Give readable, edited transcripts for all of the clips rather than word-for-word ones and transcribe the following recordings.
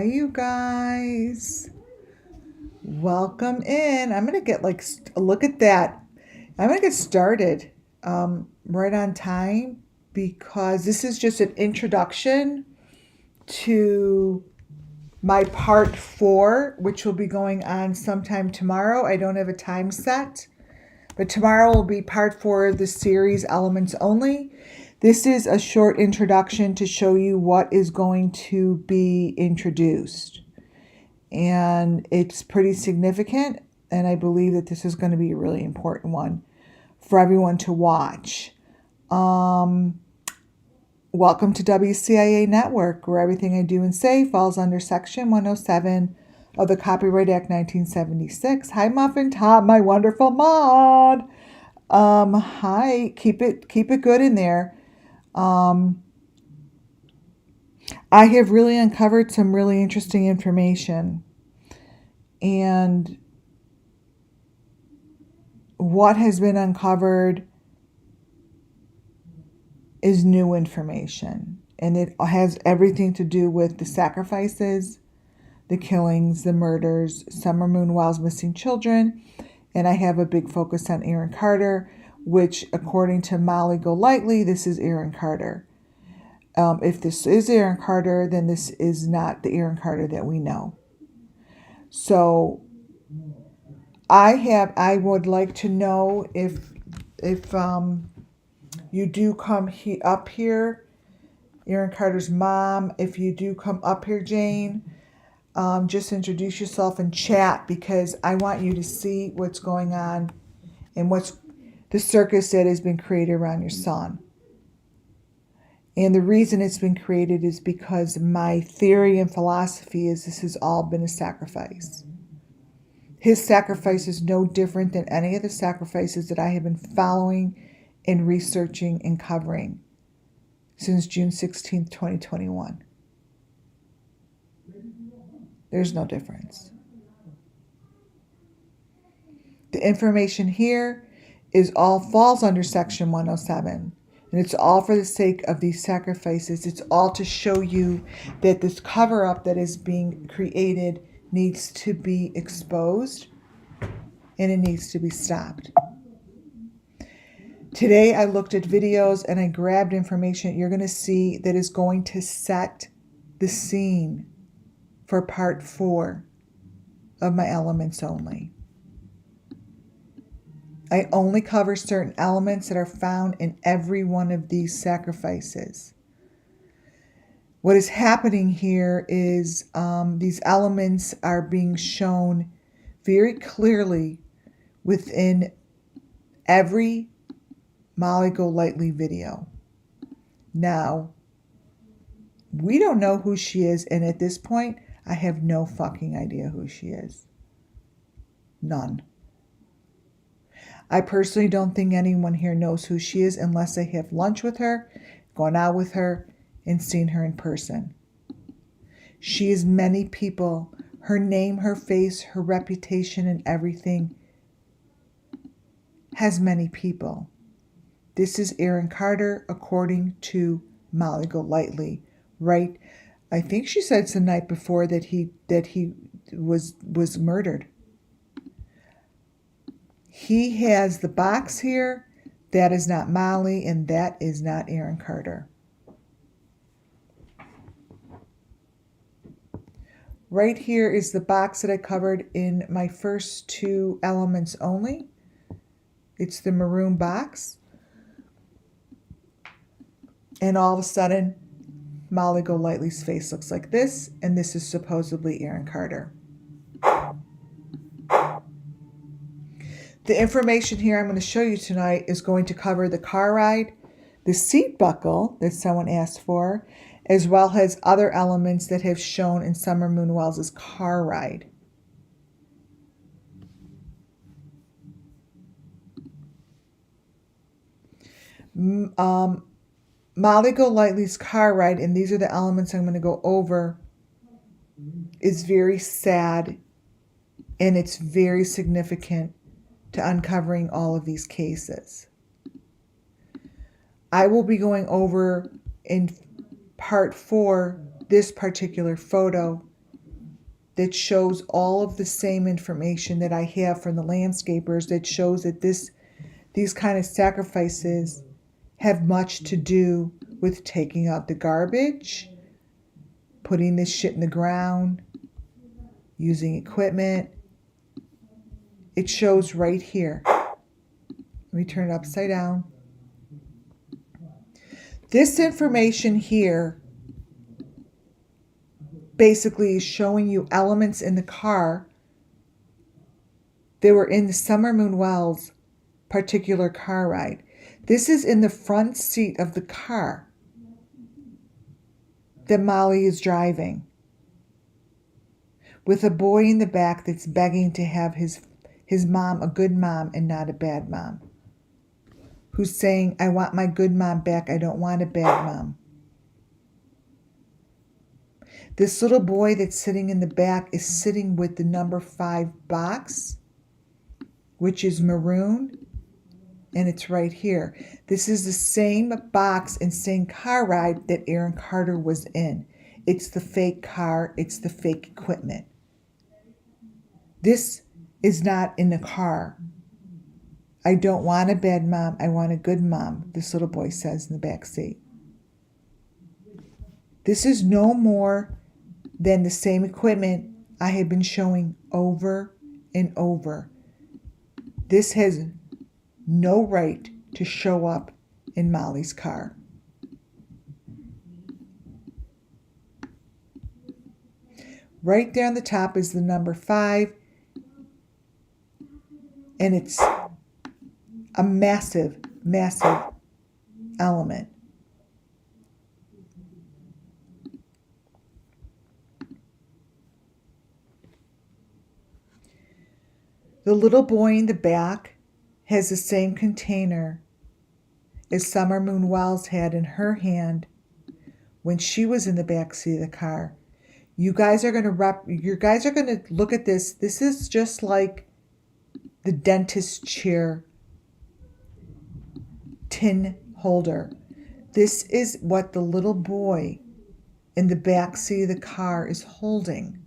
Hi, you guys. Welcome in. I'm going to get look at that. I'm going to get started right on time because this is just an introduction to my part 4, which will be going on sometime tomorrow. I don't have a time set, but tomorrow will be part 4 of the series Elements Only. This is a short introduction to show you what is going to be introduced. And it's pretty significant, and I believe that this is going to be a really important one for everyone to watch. Welcome to WCIA Network, where everything I do and say falls under Section 107 of the Copyright Act 1976. Hi, Muffin Top, my wonderful mod. Hi, keep it good in there. I have really uncovered some really interesting information. And what has been uncovered is new information. And it has everything to do with the sacrifices, the killings, the murders, Summer Moon Wells' missing children. And I have a big focus on Aaron Carter, which, according to Molly Golightly, this is Aaron Carter. If this is Aaron Carter, then this is not the Aaron Carter that we know. So I would like to know if you do come up here, Aaron Carter's mom, if you do come up here, Jane, just introduce yourself and chat, because I want you to see what's going on and what's the circus that has been created around your son. And the reason it's been created is because my theory and philosophy is this has all been a sacrifice. His sacrifice is no different than any of the sacrifices that I have been following and researching and covering since June 16th, 2021. There's no difference. The information here all falls under Section 107. And it's all for the sake of these sacrifices. It's all to show you that this cover-up that is being created needs to be exposed and it needs to be stopped. Today I looked at videos and I grabbed information you're going to see that is going to set the scene for part 4 of my Elements Only. I only cover certain elements that are found in every one of these sacrifices. What is happening here is these elements are being shown very clearly within every Molly Golightly video. Now, we don't know who she is, and at this point, I have no fucking idea who she is. None. I personally don't think anyone here knows who she is unless they have lunch with her, gone out with her, and seen her in person. She is many people. Her name, her face, her reputation, and everything has many people. This is Aaron Carter, according to Molly Golightly, right? I think she said the night before that he was murdered. He has the box here. That is not Molly, and that is not Aaron Carter. Right here is the box that I covered in my first 2 Elements Only. It's the maroon box. And all of a sudden, Molly Golightly's face looks like this, and this is supposedly Aaron Carter. The information here I'm going to show you tonight is going to cover the car ride, the seat buckle that someone asked for, as well as other elements that have shown in Summer Moon Wells' car ride. Molly Golightly's car ride, and these are the elements I'm going to go over, is very sad, and it's very significant to uncovering all of these cases. I will be going over in part 4 this particular photo that shows all of the same information that I have from the landscapers, that shows that these kind of sacrifices have much to do with taking out the garbage, putting this shit in the ground, using equipment. It shows right here. Let me turn it upside down. This information here basically is showing you elements in the car that were in the Summer Moon Wells particular car ride. This is in the front seat of the car that Molly is driving, with a boy in the back that's begging to have his mom a good mom and not a bad mom, who's saying, I want my good mom back, I don't want a bad mom. This little boy that's sitting in the back is sitting with the number 5 box, which is maroon, and it's right here. This is the same box and same car ride that Aaron Carter was in. It's the fake car, it's the fake equipment. This is not in the car. I don't want a bad mom, I want a good mom, this little boy says in the back seat. This is no more than the same equipment I have been showing over and over. This has no right to show up in Molly's car. Right there on the top is the number 5, and it's a massive, massive element. The little boy in the back has the same container as Summer Moon Wells had in her hand when she was in the back seat of the car. You guys are going to look at this. This is just like the dentist chair tin holder. This is what the little boy in the back seat of the car is holding.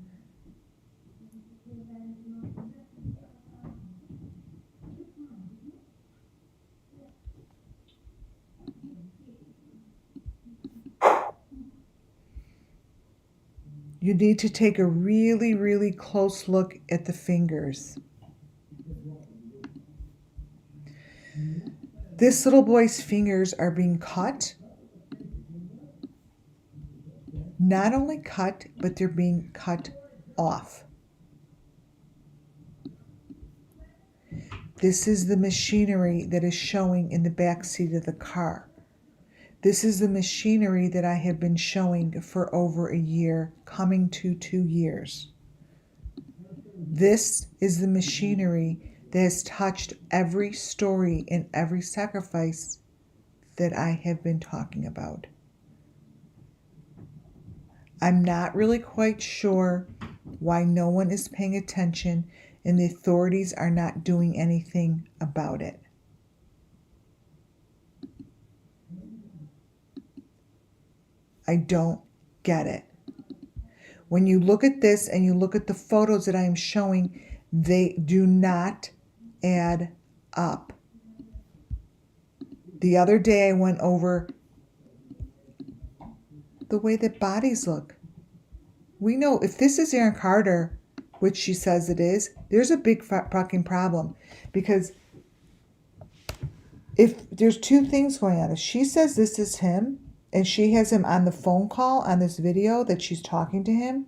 You need to take a really, really close look at the fingers. This little boy's fingers are being cut. Not only cut, but they're being cut off. This is the machinery that is showing in the back seat of the car. This is the machinery that I have been showing for over a year, coming to 2 years. This is the machinery that has touched every story and every sacrifice that I have been talking about. I'm not really quite sure why no one is paying attention and the authorities are not doing anything about it. I don't get it. When you look at this and you look at the photos that I am showing, they do not add up. The other day I went over the way that bodies look. We know if this is Aaron Carter, which she says it is, there's a big fucking problem. Because if there's 2 things going on. If she says this is him, and she has him on the phone call on this video that she's talking to him,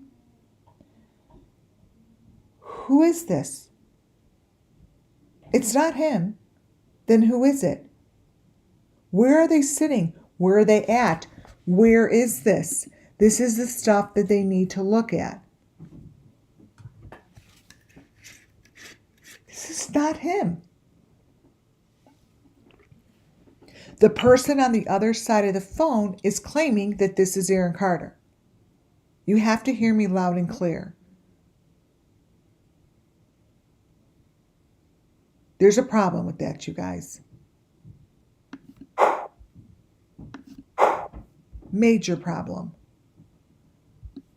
who is this? It's not him. Then who is it? Where are they sitting? Where are they at? Where is this? This is the stuff that they need to look at. This is not him. The person on the other side of the phone is claiming that this is Aaron Carter. You have to hear me loud and clear. There's a problem with that, you guys. Major problem.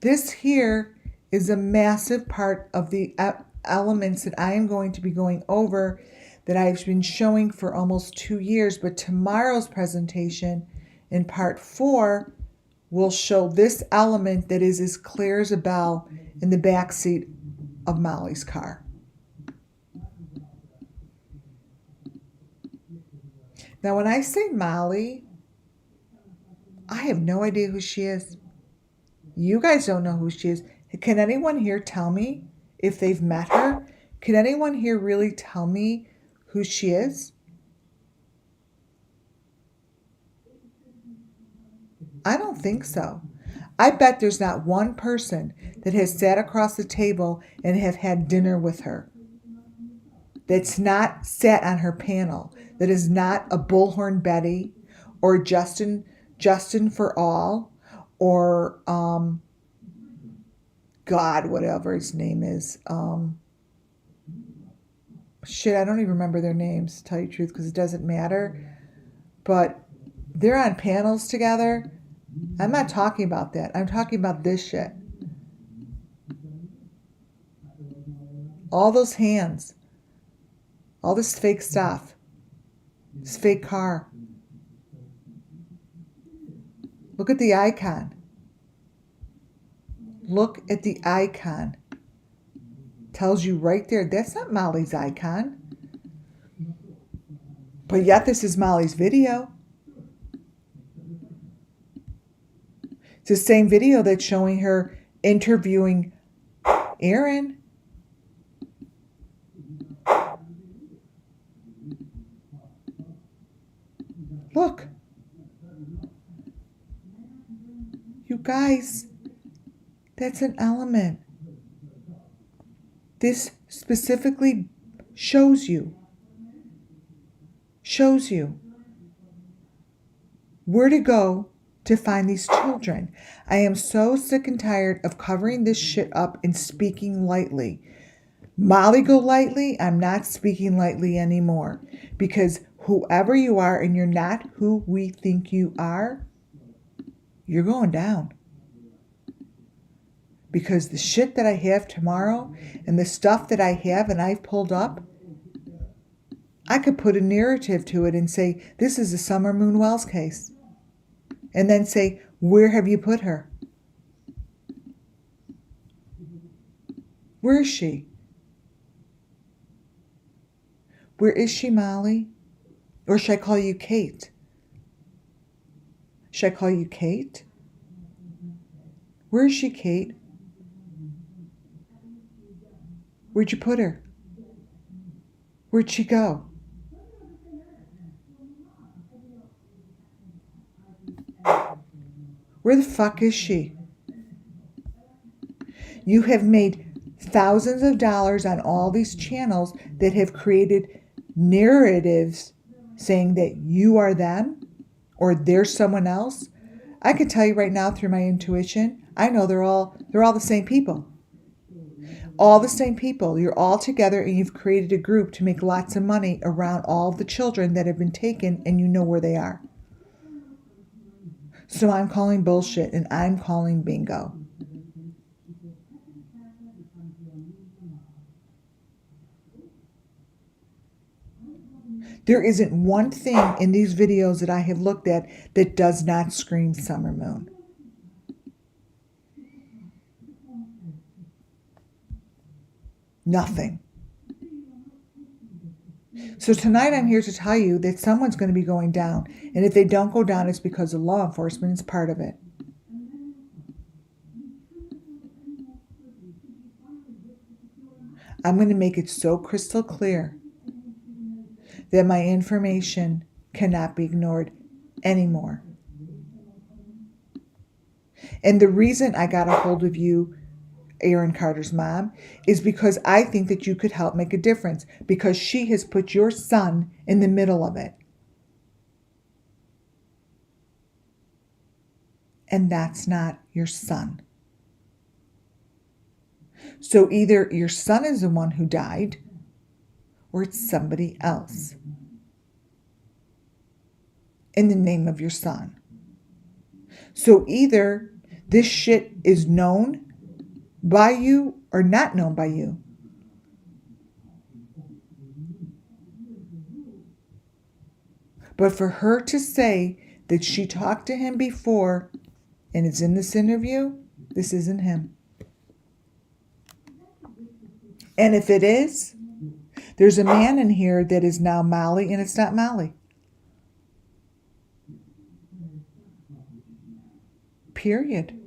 This here is a massive part of the elements that I am going to be going over that I've been showing for almost 2 years. But tomorrow's presentation in part 4 will show this element that is as clear as a bell in the back seat of Molly's car. Now, when I say Molly, I have no idea who she is. You guys don't know who she is. Can anyone here tell me if they've met her? Can anyone here really tell me who she is? I don't think so. I bet there's not one person that has sat across the table and have had dinner with her that's not sat on her panel, that is not a Bullhorn Betty or Justin for All or God, whatever his name is. Shit, I don't even remember their names, to tell you the truth, because it doesn't matter. But they're on panels together. I'm not talking about that. I'm talking about this shit. All those hands. All this fake stuff. This fake car. Look at the icon. Look at the icon. Tells you right there, that's not Molly's icon. But yet this is Molly's video. It's the same video that's showing her interviewing Aaron. Look. You guys, that's an element. This specifically shows you where to go to find these children. I am so sick and tired of covering this shit up and speaking lightly. Molly go lightly, I'm not speaking lightly anymore, because whoever you are and you're not who we think you are, you're going down. Because the shit that I have tomorrow and the stuff that I have and I've pulled up, I could put a narrative to it and say, this is a Summer Moon Wells case. And then say, where have you put her? Where is she? Where is she, Molly? Or should I call you Kate? Should I call you Kate? Where is she, Kate? Where'd you put her? Where'd she go? Where the fuck is she? You have made thousands of dollars on all these channels that have created narratives saying that you are them or they're someone else. I can tell you right now through my intuition, I know they're all the same people. All the same people. You're all together and you've created a group to make lots of money around all of the children that have been taken, and you know where they are. So I'm calling bullshit and I'm calling bingo. There isn't one thing in these videos that I have looked at that does not scream Summer Moon. Nothing. So tonight I'm here to tell you that someone's going to be going down. And if they don't go down, it's because of law enforcement. It's part of it. I'm going to make it so crystal clear that my information cannot be ignored anymore. And the reason I got a hold of you, Aaron Carter's mom, is because I think that you could help make a difference, because she has put your son in the middle of it. And that's not your son. So either your son is the one who died, or it's somebody else in the name of your son. So either this shit is known by you or not known by you. But for her to say that she talked to him before and it's in this interview, this isn't him. And if it is, there's a man in here that is now Molly, and it's not Molly. Period.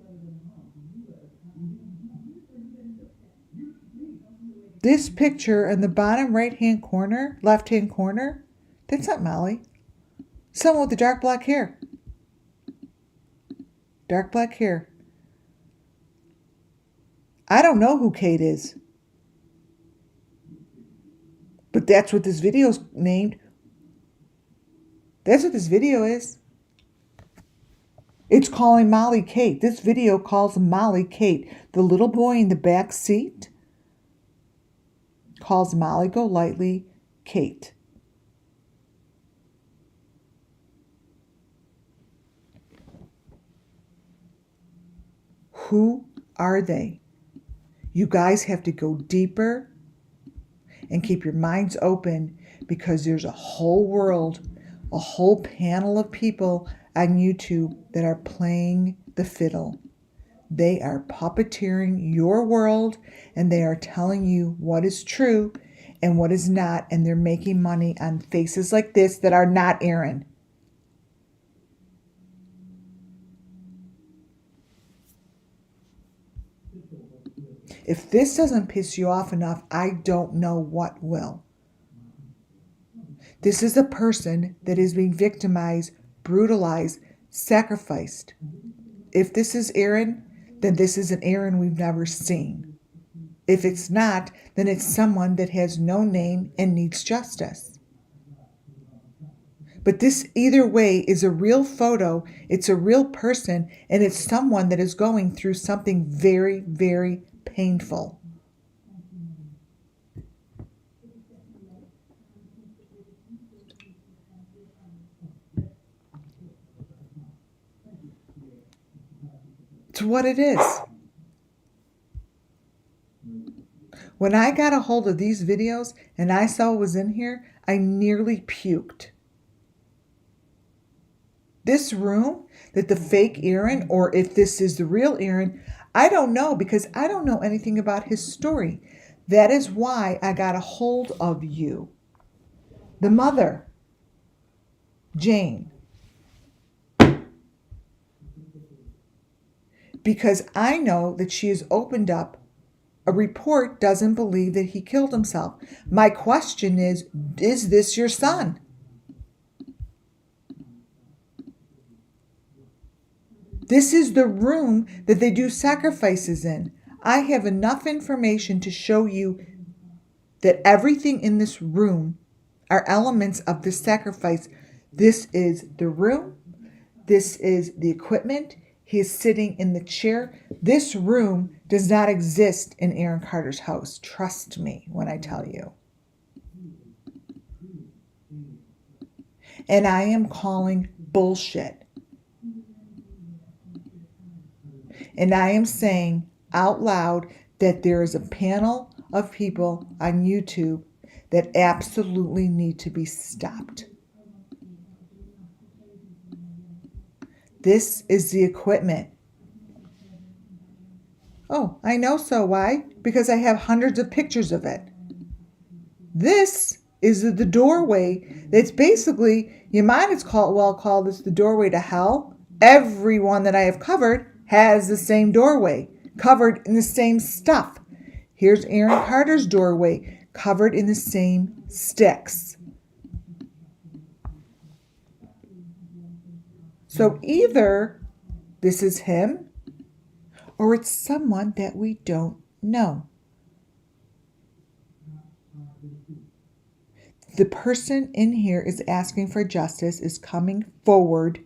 This picture in the bottom right-hand corner, left-hand corner, that's not Molly. Someone with the dark black hair. Dark black hair. I don't know who Kate is. But that's what this video's named. That's what this video is. It's calling Molly Kate. This video calls Molly Kate. The little boy in the back seat calls Molly Golightly Kate. Who are they? You guys have to go deeper and keep your minds open, because there's a whole world, a whole panel of people on YouTube that are playing the fiddle. They are puppeteering your world, and they are telling you what is true and what is not, and they're making money on faces like this that are not Aaron. If this doesn't piss you off enough, I don't know what will. This is a person that is being victimized, brutalized, sacrificed. If this is Aaron, then this is an Aaron we've never seen. If it's not, then it's someone that has no name and needs justice. But this, either way, is a real photo, it's a real person, and it's someone that is going through something very, very painful. It's what it is. When I got a hold of these videos and I saw what was in here, I nearly puked. This room that the fake Aaron, or if this is the real Aaron, I don't know, because I don't know anything about his story. That is why I got a hold of you. The mother, Jane. Because I know that she has opened up a report, doesn't believe that he killed himself. My question is this your son? This is the room that they do sacrifices in. I have enough information to show you that everything in this room are elements of the sacrifice. This is the room. This is the equipment. He is sitting in the chair. This room does not exist in Aaron Carter's house. Trust me when I tell you. And I am calling bullshit. And I am saying out loud that there is a panel of people on YouTube that absolutely need to be stopped. This is the equipment. Oh, I know so. Why? Because I have hundreds of pictures of it. This is the doorway. That's basically, you might as well call this the doorway to hell. Everyone that I have covered has the same doorway, covered in the same stuff. Here's Aaron Carter's doorway, covered in the same sticks. So either this is him, or it's someone that we don't know. The person in here is asking for justice, is coming forward,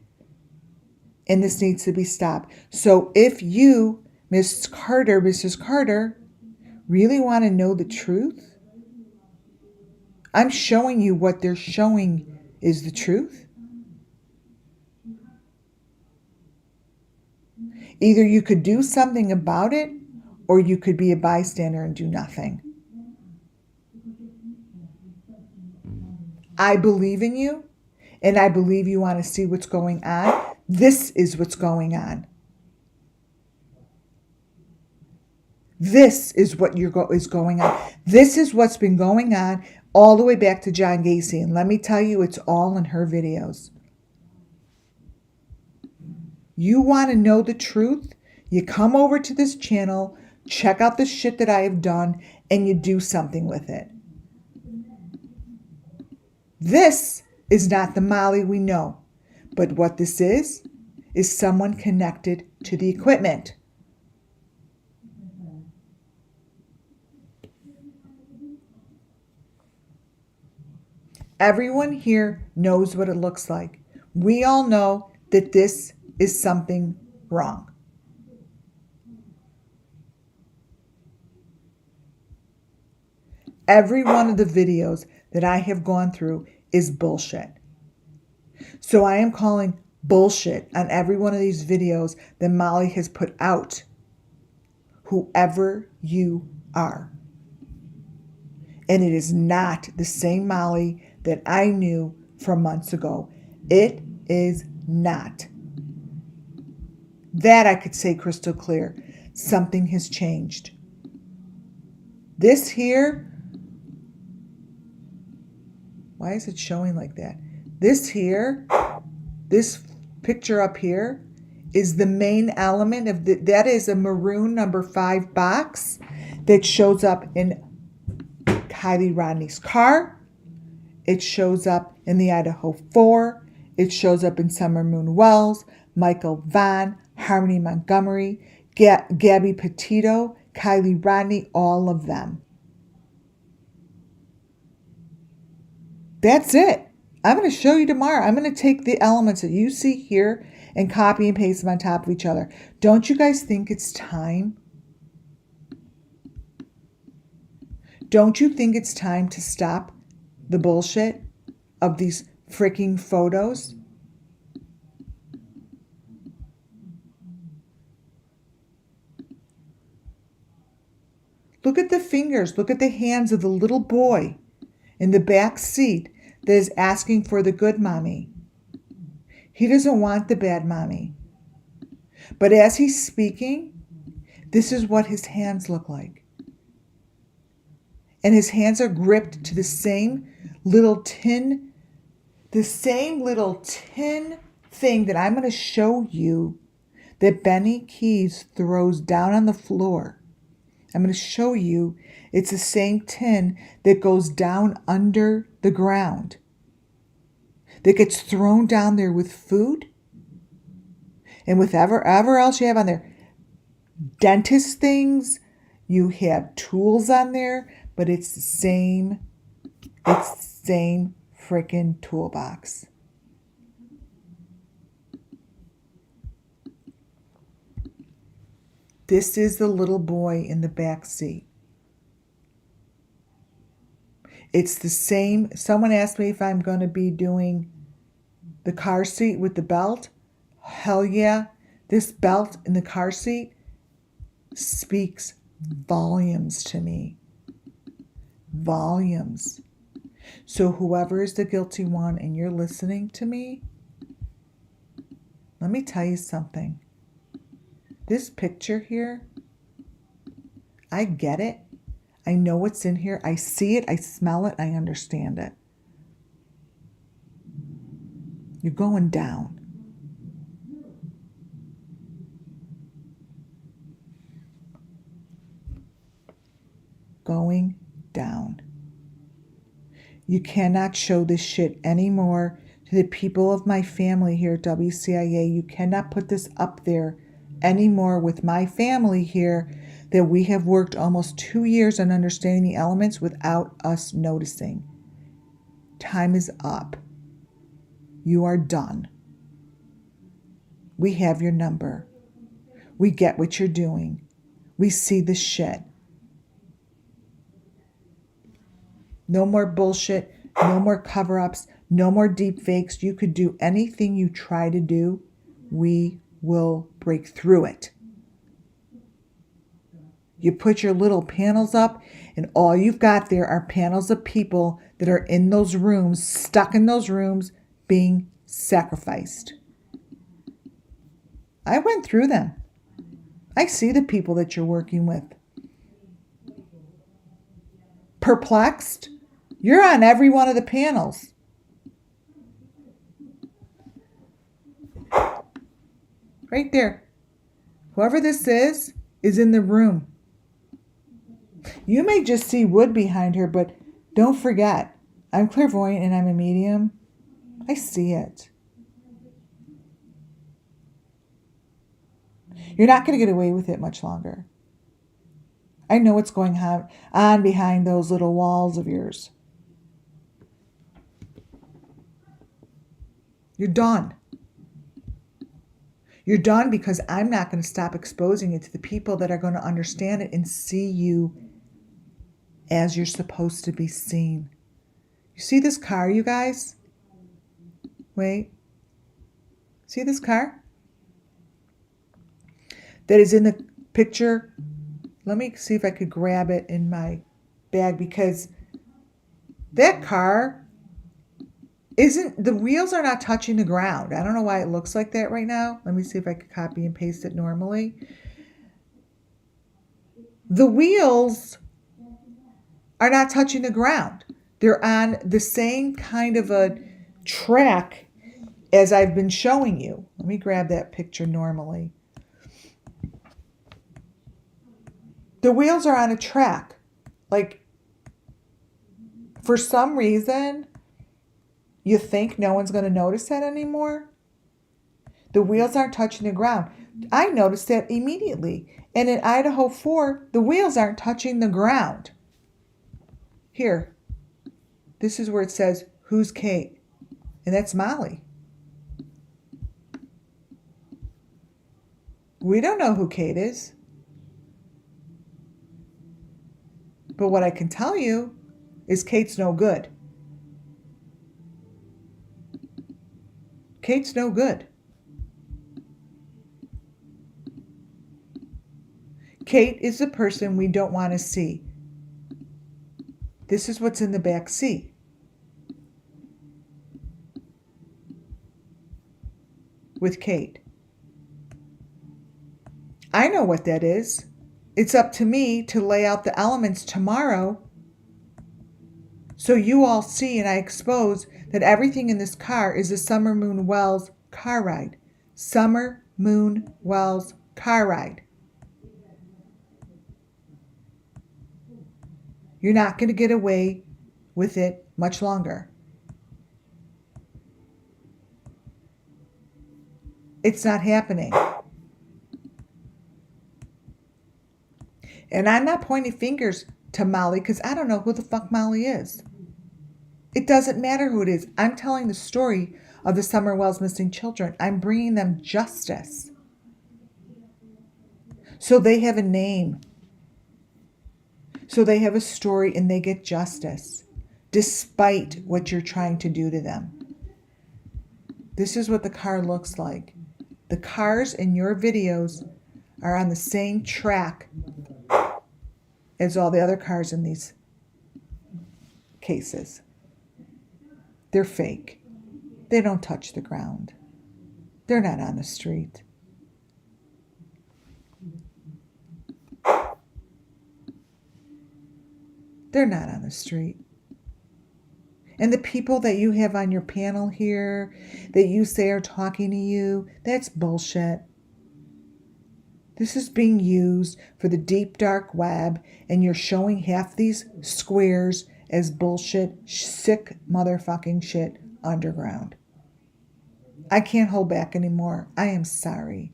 and this needs to be stopped. So if you, Mrs. Carter, really want to know the truth, I'm showing you what they're showing is the truth. Either you could do something about it, or you could be a bystander and do nothing. I believe in you, and I believe you want to see what's going on. This is what's going on. This is what is going on. This is what's been going on all the way back to John Gacy. And let me tell you, it's all in her videos. You want to know the truth? You come over to this channel, check out the shit that I have done, and you do something with it. This is not the Molly we know. But what this is someone connected to the equipment. Everyone here knows what it looks like. We all know that this is something wrong. Every one of the videos that I have gone through is bullshit. So I am calling bullshit on every one of these videos that Molly has put out, whoever you are. And it is not the same Molly that I knew from months ago. It is not. That I could say crystal clear. Something has changed. This here, why is it showing like that? This here, this picture up here is the main element of that is a maroon number 5 box that shows up in Kylie Rodney's car. It shows up in the Idaho 4. It shows up in Summer Moon Wells, Michael Vaughn, Harmony Montgomery, Gabby Petito, Kylie Rodney, all of them. That's it. I'm going to show you tomorrow. I'm going to take the elements that you see here and copy and paste them on top of each other. Don't you guys think it's time? Don't you think it's time to stop the bullshit of these freaking photos? Look at the fingers. Look at the hands of the little boy in the back seat that is asking for the good mommy. He doesn't want the bad mommy. But as he's speaking, this is what his hands look like. And his hands are gripped to the same little tin thing that I'm going to show you that Benny Keys throws down on the floor. I'm going to show you it's the same tin that goes down under the ground, that gets thrown down there with food and with whatever else you have on there. Dentist things, you have tools on there, but it's the same freaking toolbox. This is the little boy in the back seat. It's the same. Someone asked me if I'm going to be doing the car seat with the belt. Hell yeah. This belt in the car seat speaks volumes to me. Volumes. So whoever is the guilty one and you're listening to me, let me tell you something. This picture here, I get it. I know what's in here. I see it. I smell it. I understand it. You're going down. Going down. You cannot show this shit anymore to the people of my family here at WCIA. You cannot put this up there anymore with my family here that we have worked almost 2 years on understanding the elements without us noticing. Time is up. You are done. We have your number. We get what you're doing. We see the shit. No more bullshit. No more cover-ups. No more deep fakes. You could do anything you try to do. We will break through it. You put your little panels up, and all you've got there are panels of people that are in those rooms, stuck in those rooms, being sacrificed. I went through them. I see the people that you're working with. Perplexed? You're on every one of the panels. Right there. Whoever this is in the room. You may just see wood behind her, but don't forget, I'm clairvoyant and I'm a medium. I see it. You're not going to get away with it much longer. I know what's going on behind those little walls of yours. You're done. You're done because I'm not going to stop exposing it to the people that are going to understand it and see you as you're supposed to be seen. You see this car, you guys? Wait. See this car? That is in the picture. Let me see if I could grab it in my bag, because that car the wheels are not touching the ground. I don't know why it looks like that right now. Let me see if I could copy and paste it normally. The wheels are not touching the ground. They're on the same kind of a track as I've been showing you. Let me grab that picture normally. The wheels are on a track. Like, for some reason, you think no one's going to notice that anymore? The wheels aren't touching the ground. I noticed that immediately. And in Idaho 4, the wheels aren't touching the ground. Here. This is where it says, who's Kate? And that's Molly. We don't know who Kate is. But what I can tell you is Kate's no good. Kate's no good. Kate is the person we don't want to see. This is what's in the back seat. With Kate. I know what that is. It's up to me to lay out the elements tomorrow so you all see and I expose that everything in this car is a Summer Moon Wells car ride. Summer Moon Wells car ride. You're not going to get away with it much longer. It's not happening. And I'm not pointing fingers to Molly because I don't know who the fuck Molly is. It doesn't matter who it is. I'm telling the story of the Summer Wells missing children. I'm bringing them justice. So they have a name. So they have a story and they get justice, despite what you're trying to do to them. This is what the car looks like. The cars in your videos are on the same track as all the other cars in these cases. They're fake. They don't touch the ground. They're not on the street. They're not on the street. And the people that you have on your panel here that you say are talking to you, that's bullshit. This is being used for the deep, dark web, and you're showing half these squares as bullshit, sick motherfucking shit underground. I can't hold back anymore. I am sorry.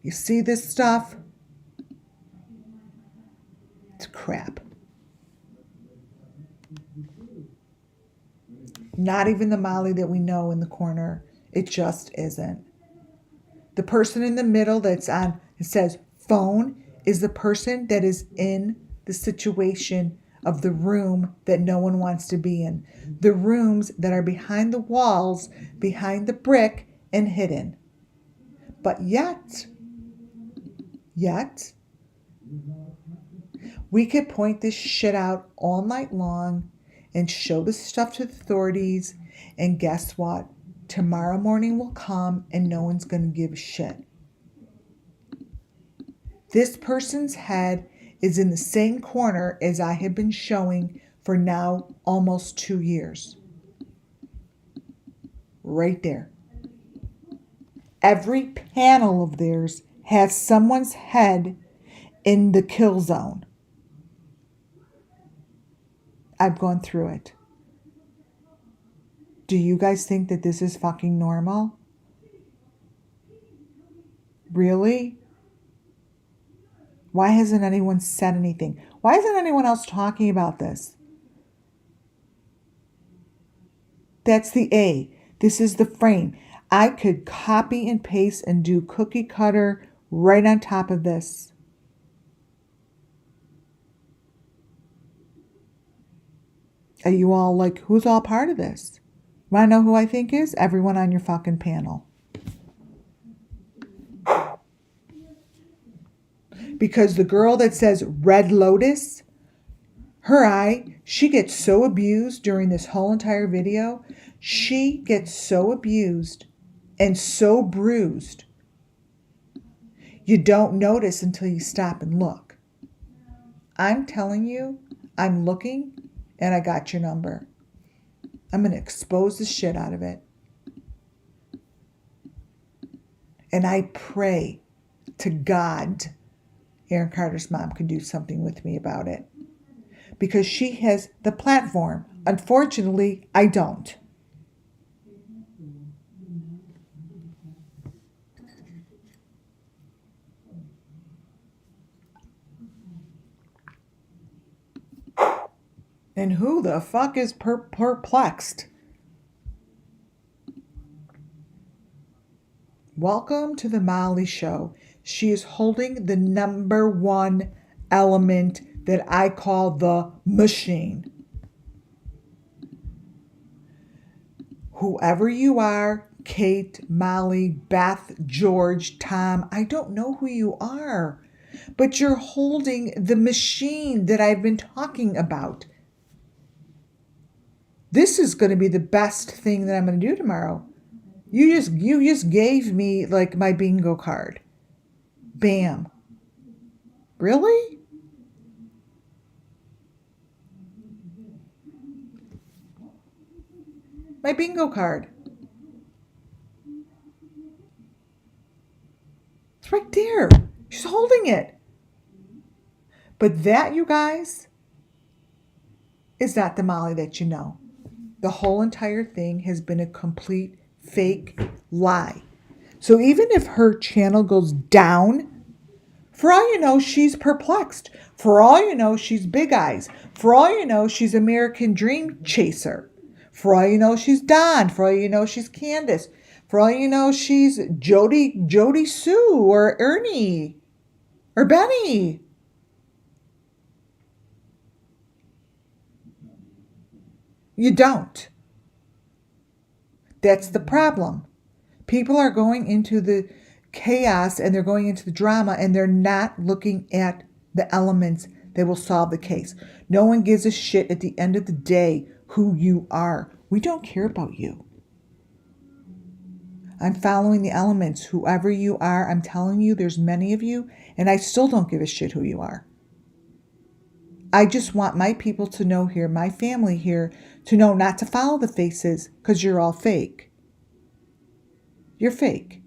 You see this stuff? It's crap. Not even the Molly that we know in the corner. It just isn't. The person in the middle that's on, it says phone, is the person that is in the situation of the room that no one wants to be in. The rooms that are behind the walls, behind the brick, and hidden. But yet, Yet, we could point this shit out all night long and show this stuff to the authorities, and guess what? Tomorrow morning will come and no one's going to give a shit. This person's head is in the same corner as I have been showing for now almost 2 years. Right there. Every panel of theirs has someone's head in the kill zone. I've gone through it. Do you guys think that this is fucking normal? Really? Why hasn't anyone said anything? Why isn't anyone else talking about this? That's the A. This is the frame. I could copy and paste and do cookie cutter right on top of this. Are you all like, who's all part of this? Want to know who I think is? Everyone on your fucking panel. Because the girl that says Red Lotus, her eye, she gets so abused during this whole entire video. She gets so abused and so bruised. You don't notice until you stop and look. I'm telling you, I'm looking and I got your number. I'm going to expose the shit out of it. And I pray to God Aaron Carter's mom can do something with me about it. Because she has the platform. Unfortunately, I don't. And who the fuck is perplexed? Welcome to the Molly Show. She is holding the number one element that I call the machine. Whoever you are, Kate, Molly, Beth, George, Tom, I don't know who you are, but you're holding the machine that I've been talking about. This is going to be the best thing that I'm going to do tomorrow. You just gave me like my bingo card. Bam. Really? My bingo card. It's right there. She's holding it. But that, you guys, is not the Molly that you know. The whole entire thing has been a complete fake lie. So even if her channel goes down, for all you know, she's perplexed. For all you know, she's Big Eyes. For all you know, she's American Dream Chaser. For all you know, she's Dawn. For all you know, she's Candace. For all you know, she's Jody Sue or Ernie or Benny. You don't. That's the problem. People are going into the chaos and they're going into the drama and they're not looking at the elements that will solve the case. No one gives a shit at the end of the day who you are. We don't care about you. I'm following the elements. Whoever you are, I'm telling you, there's many of you, and I still don't give a shit who you are. I just want my people to know here, my family here, to know not to follow the faces because you're all fake. You're fake.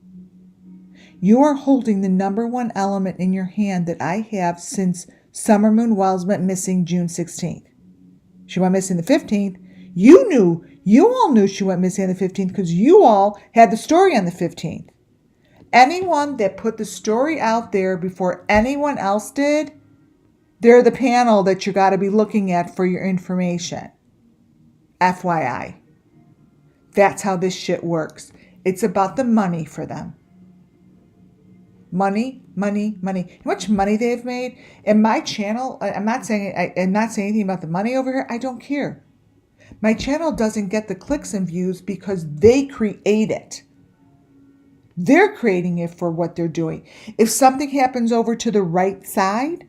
You are holding the number one element in your hand that I have since Summer Moon Wells went missing June 16th. She went missing the 15th. You all knew she went missing on the 15th because you all had the story on the 15th. Anyone that put the story out there before anyone else did, they're the panel that you got to be looking at for your information. FYI. That's how this shit works. It's about the money for them. Money, money, money. How much money they've made? In my channel, I'm not saying anything about the money over here. I don't care. My channel doesn't get the clicks and views because they create it. They're creating it for what they're doing. If something happens over to the right side,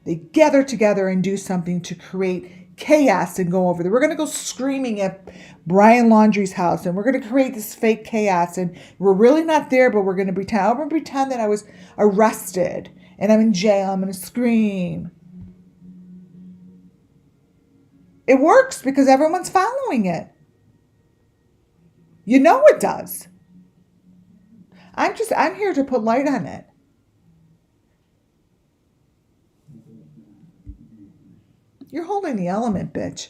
they gather together and do something to create chaos and go over there. We're going to go screaming at Brian Laundrie's house and we're going to create this fake chaos. And we're really not there, but we're going to pretend. I'm going to pretend that I was arrested and I'm in jail. I'm going to scream. It works because everyone's following it. You know it does. I'm here to put light on it. You're holding the element, bitch.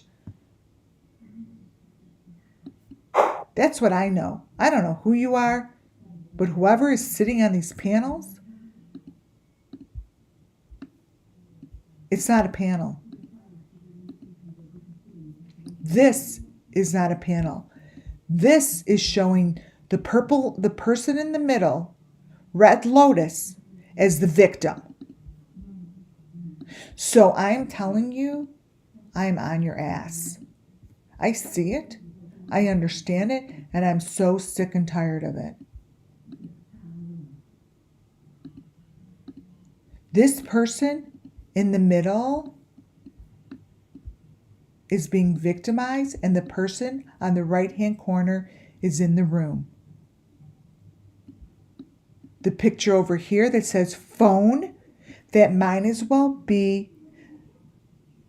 That's what I know. I don't know who you are, but whoever is sitting on these panels, it's not a panel. This is not a panel. This is showing the person in the middle, Red Lotus, as the victim. So I'm telling you, I'm on your ass. I see it, I understand it, and I'm so sick and tired of it. This person in the middle is being victimized, and the person on the right-hand corner is in the room. The picture over here that says phone, that might as well be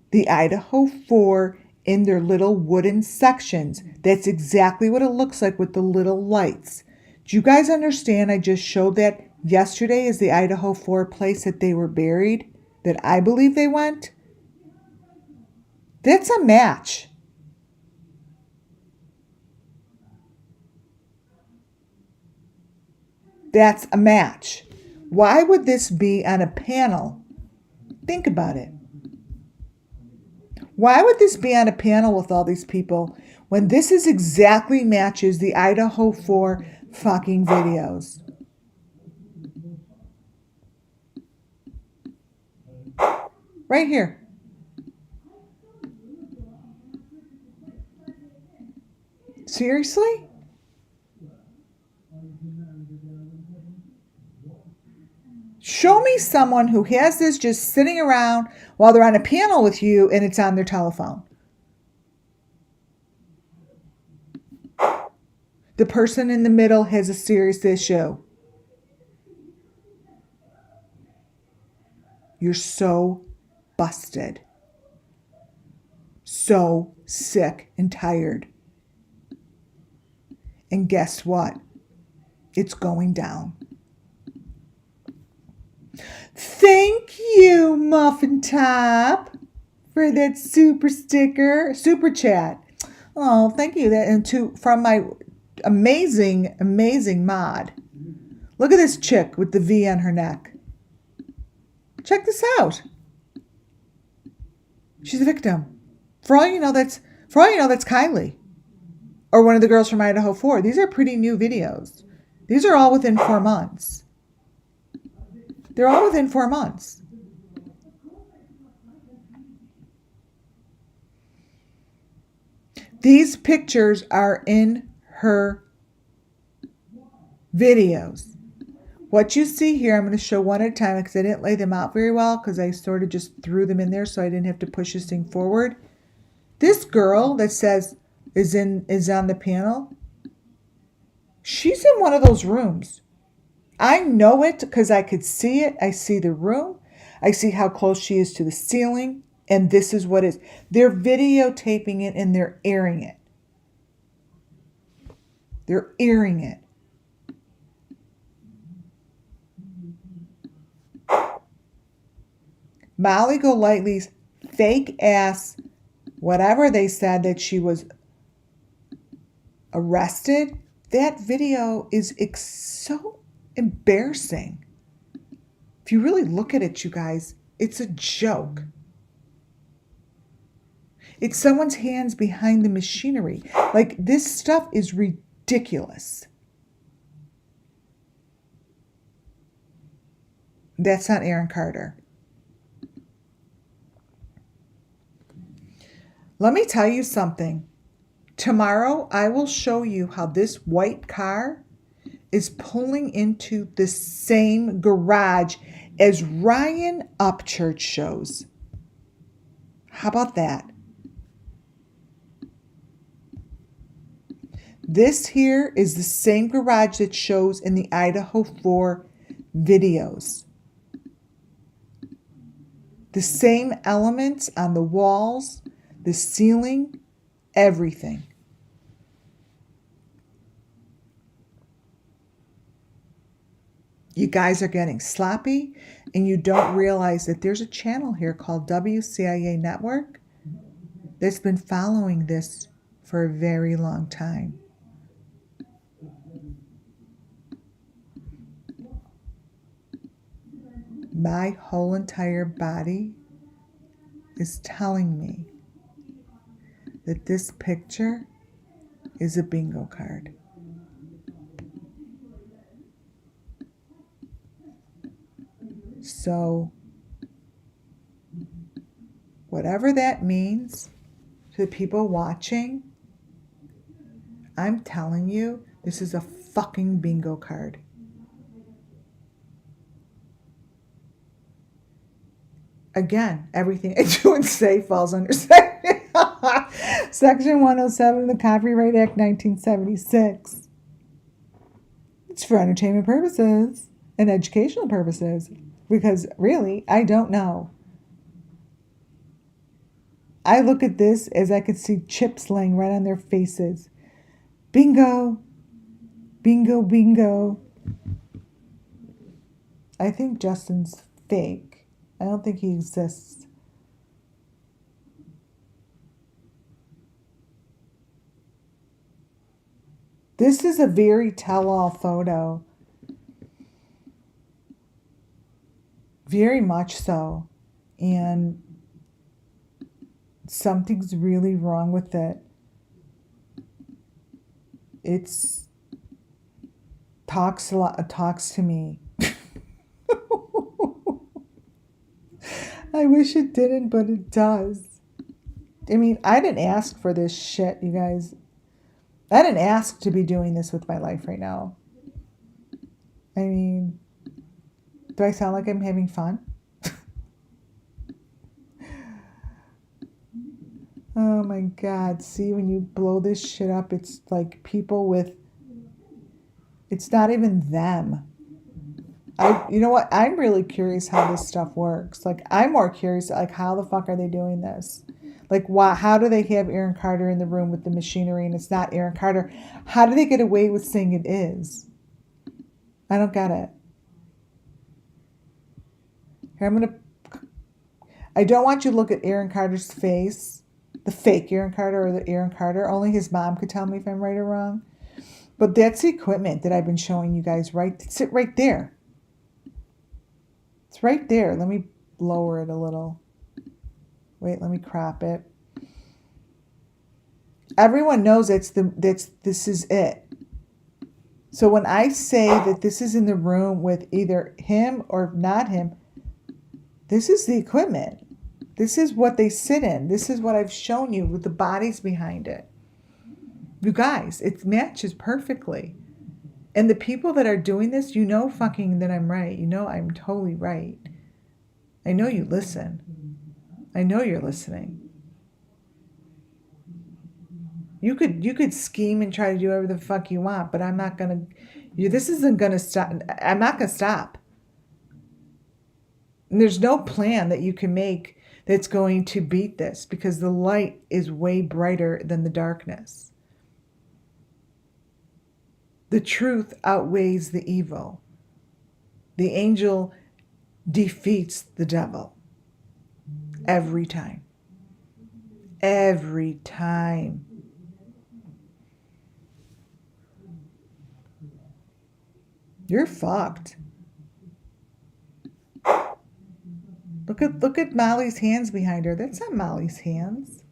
the Idaho 4 in their little wooden sections. That's exactly what it looks like with the little lights. Do you guys understand? I just showed that yesterday is the Idaho 4 place that they were buried, that I believe they went. That's a match. That's a match. Why would this be on a panel? Think about it. Why would this be on a panel with all these people when this is exactly matches the Idaho 4 fucking videos? Right here. Seriously? Show me someone who has this just sitting around while they're on a panel with you and it's on their telephone. The person in the middle has a serious issue. You're so busted. So sick and tired. And guess what? It's going down. Thank you, Muffin Top, for that super chat. Oh, thank you. From my amazing mod. Look at this chick with the V on her neck. Check this out. She's a victim. For all you know, that's Kylie, or one of the girls from Idaho 4. These are pretty new videos. These are all within 4 months. They're all within 4 months. These pictures are in her videos. What you see here, I'm going to show one at a time because I didn't lay them out very well because I sort of just threw them in there so I didn't have to push this thing forward. This girl that says is on the panel, she's in one of those rooms. I know it because I could see it. I see the room. I see how close she is to the ceiling. And this is what is. They're videotaping it and they're airing it. They're airing it. Molly Golightly's fake ass, whatever they said that she was arrested, that video is so embarrassing. If you really look at it, you guys, it's a joke. It's someone's hands behind the machinery. Like, this stuff is ridiculous. That's not Aaron Carter. Let me tell you something. Tomorrow, I will show you how this white car is pulling into the same garage as Ryan Upchurch shows. How about that? This here is the same garage that shows in the Idaho 4 videos. The same elements on the walls, the ceiling, everything. You guys are getting sloppy and you don't realize that there's a channel here called WCIA Network that's been following this for a very long time. My whole entire body is telling me that this picture is a bingo card. So, whatever that means to the people watching, I'm telling you, this is a fucking bingo card. Again, everything I do and say falls under Section 107 of the Copyright Act 1976. It's for entertainment purposes and educational purposes. Because really, I don't know. I look at this as I could see chips laying right on their faces. Bingo. Bingo, bingo. I think Justin's fake. I don't think he exists. This is a very tell-all photo. Very much so. And something's really wrong with it. It's talks a lot, talks to me. I wish it didn't, but it does. I mean, I didn't ask for this shit, you guys. I didn't ask to be doing this with my life right now. I mean, do I sound like I'm having fun? Oh my God. See, when you blow this shit up, it's like people with, it's not even them. You know what? I'm really curious how this stuff works. Like, I'm more curious, like, how the fuck are they doing this? Like, why? How do they have Aaron Carter in the room with the machinery and it's not Aaron Carter? How do they get away with saying it is? I don't get it. Here, I don't want you to look at Aaron Carter's face, the fake Aaron Carter or the Aaron Carter. Only his mom could tell me if I'm right or wrong. But that's the equipment that I've been showing you guys, right? It's right there. It's right there. Let me lower it a little. Wait, let me crop it. Everyone knows this is it. So when I say that this is in the room with either him or not him, this is the equipment. This is what they sit in. This is what I've shown you with the bodies behind it. You guys, it matches perfectly. And the people that are doing this, you know fucking that I'm right. You know I'm totally right. I know you listen. I know you're listening. You could scheme and try to do whatever the fuck you want, but I'm not going to, this isn't going to stop. I'm not going to stop. And there's no plan that you can make that's going to beat this because the light is way brighter than the darkness. The truth outweighs the evil. The angel defeats the devil. Every time. Every time. You're fucked. Look at Molly's hands behind her. That's not Molly's hands.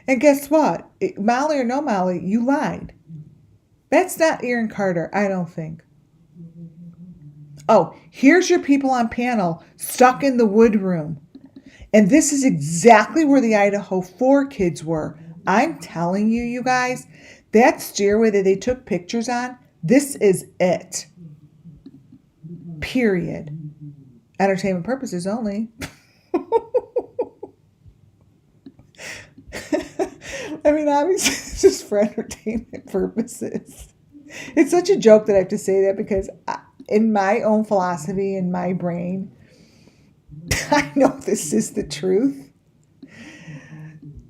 And guess what? Molly or no Molly, you lied. That's not Aaron Carter, I don't think. Oh, here's your people on panel stuck in the wood room. And this is exactly where the Idaho 4 kids were. I'm telling you, you guys, that stairway that they took pictures on, this is it. Period. Entertainment purposes only. I mean, obviously, it's just for entertainment purposes. It's such a joke that I have to say that because in my own philosophy, in my brain, I know this is the truth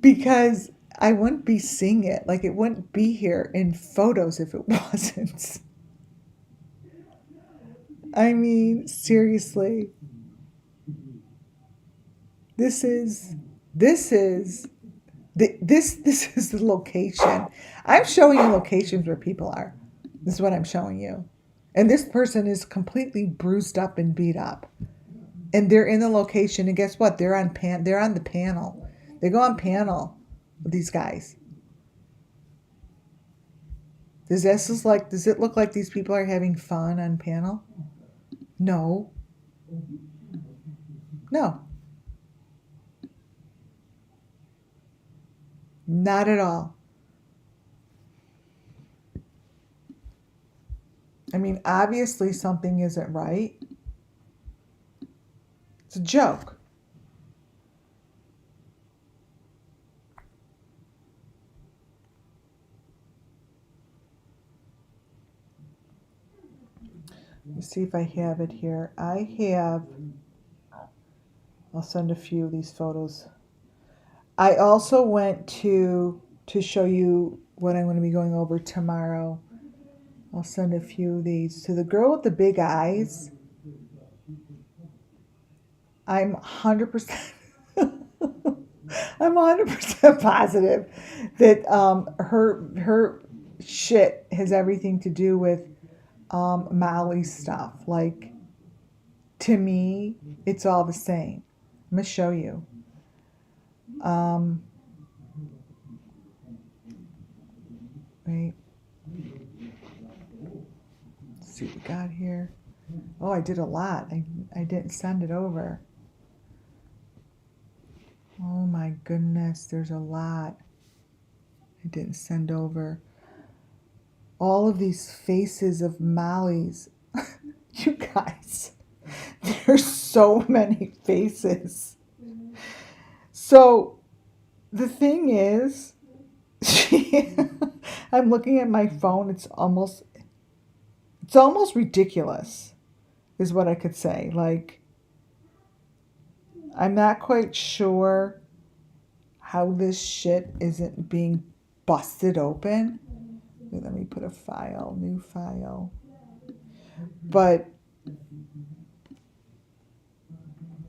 because I wouldn't be seeing it. Like, it wouldn't be here in photos if it wasn't. I mean, seriously. This is this is this is the location. I'm showing you locations where people are. This is what I'm showing you. And this person is completely bruised up and beat up. And they're in the location, and guess what? They're on the panel. They go on panel with these guys. Does it look like these people are having fun on panel? No. No. Not at all. I mean, obviously something isn't right. It's a joke. Let me see if I have it here. I'll send a few of these photos. I also went to show you what I'm going to be going over tomorrow. I'll send a few of these. So the girl with the big eyes, I'm 100% I'm 100% positive that her shit has everything to do with Molly's stuff. Like, to me, it's all the same. I'm gonna show you. Wait. Let's see what we got here. Oh, I did a lot. I didn't send it over. Oh my goodness, there's a lot I didn't send over. All of these faces of Molly's. You guys, there's so many faces. So the thing is, I'm looking at my phone. It's almost ridiculous, is what I could say. Like, I'm not quite sure how this shit isn't being busted open. Let me put a file, new file. But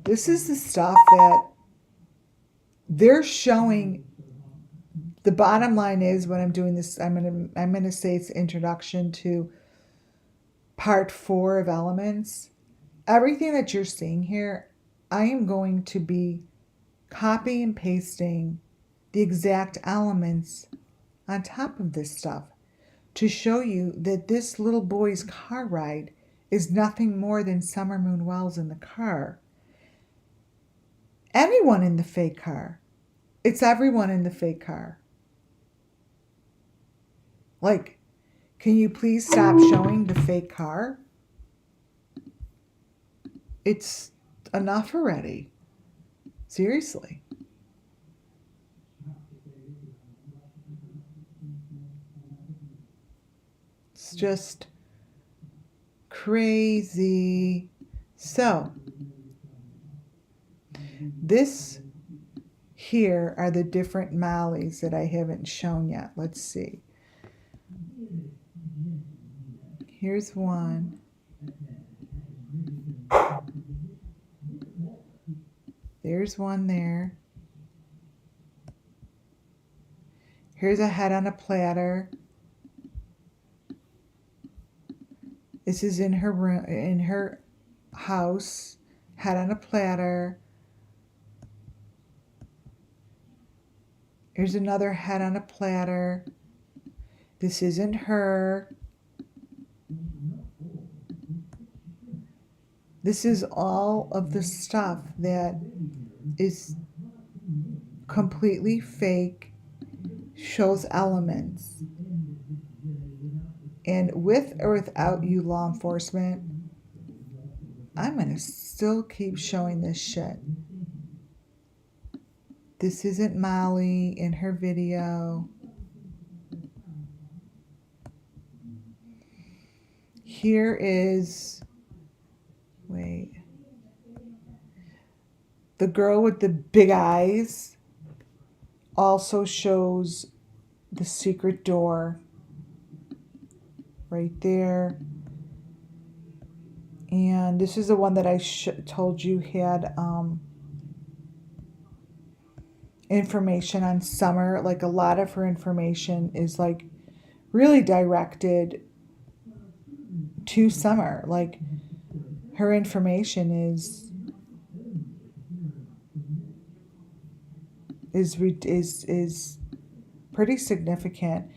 this is the stuff that they're showing. The bottom line is, when I'm doing this, I'm gonna say it's introduction to part 4 of Elements. Everything that you're seeing here, I am going to be copy and pasting the exact elements on top of this stuff to show you that this little boy's car ride is nothing more than Summer Moon Wells in the car. Anyone in the fake car. It's everyone in the fake car. Like, can you please stop showing the fake car? It's enough already. Seriously. It's just crazy. So, this here are the different Mollies that I haven't shown yet. Let's see. Here's one. There's one there. Here's a head on a platter. This is in her room, in her house. Head on a platter. Here's another head on a platter. This isn't her. This is all of the stuff that is completely fake, shows elements. And with or without you, law enforcement, I'm going to still keep showing this shit. This isn't Molly in her video. Here is, wait, the girl with the big eyes also shows the secret door right there. And this is the one that I told you had information on Summer. Like a lot of her information is like really directed to Summer. Like her information is pretty significant.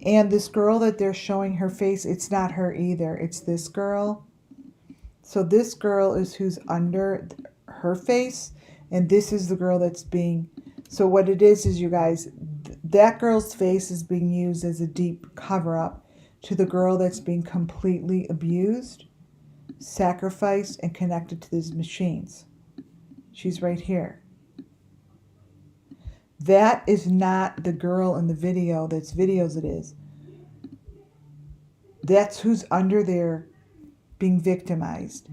And this girl that they're showing her face, it's not her either. It's this girl. So this girl is who's under her face, and this is the girl that's being... So what it is you guys, that girl's face is being used as a deep cover-up to the girl that's being completely abused, sacrificed, and connected to these machines. She's right here. That is not the girl in the video. That's videos it is. That's who's under there being victimized.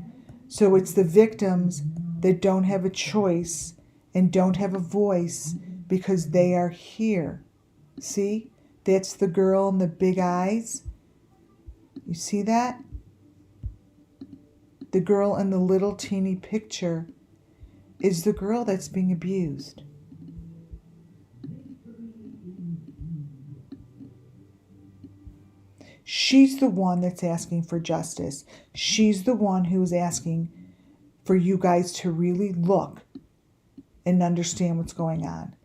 So it's the victims that don't have a choice and don't have a voice because they are here. See? That's the girl in the big eyes. You see that? The girl in the little teeny picture is the girl that's being abused. She's the one that's asking for justice. She's the one who's asking for you guys to really look and understand what's going on.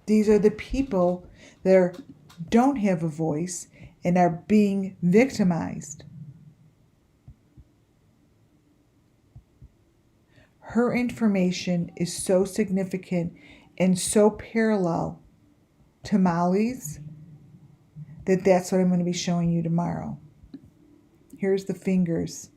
These are the people that don't have a voice and are being victimized. Her information is so significant and so parallel to Molly's that's what I'm going to be showing you tomorrow. Here's the fingers.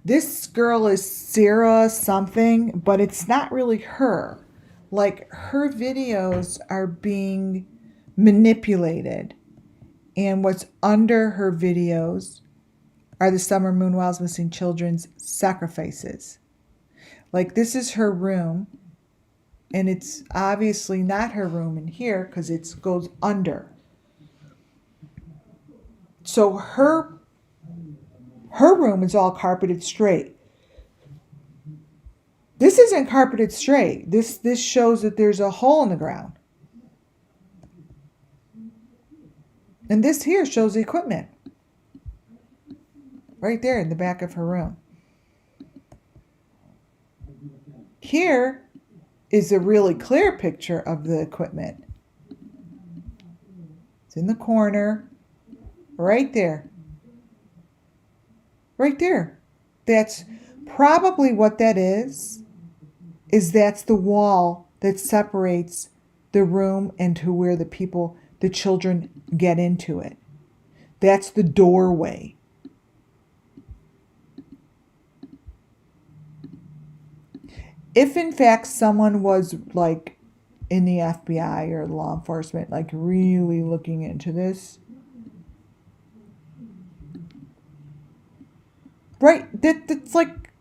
This girl is Sarah something, but it's not really her. Like, her videos are being manipulated. And what's under her videos are the Summer Moonwell's Missing Children's sacrifices. Like, this is her room, and it's obviously not her room in here because it goes under. So her room is all carpeted straight. This isn't carpeted straight. This shows that there's a hole in the ground. And this here shows the equipment. Right there in the back of her room. Here is a really clear picture of the equipment. It's in the corner, right there. Right there. That's probably what that is that's the wall that separates the room and to where the children get into it. That's the doorway. If in fact someone was like in the FBI or law enforcement, like really looking into this, right, that's like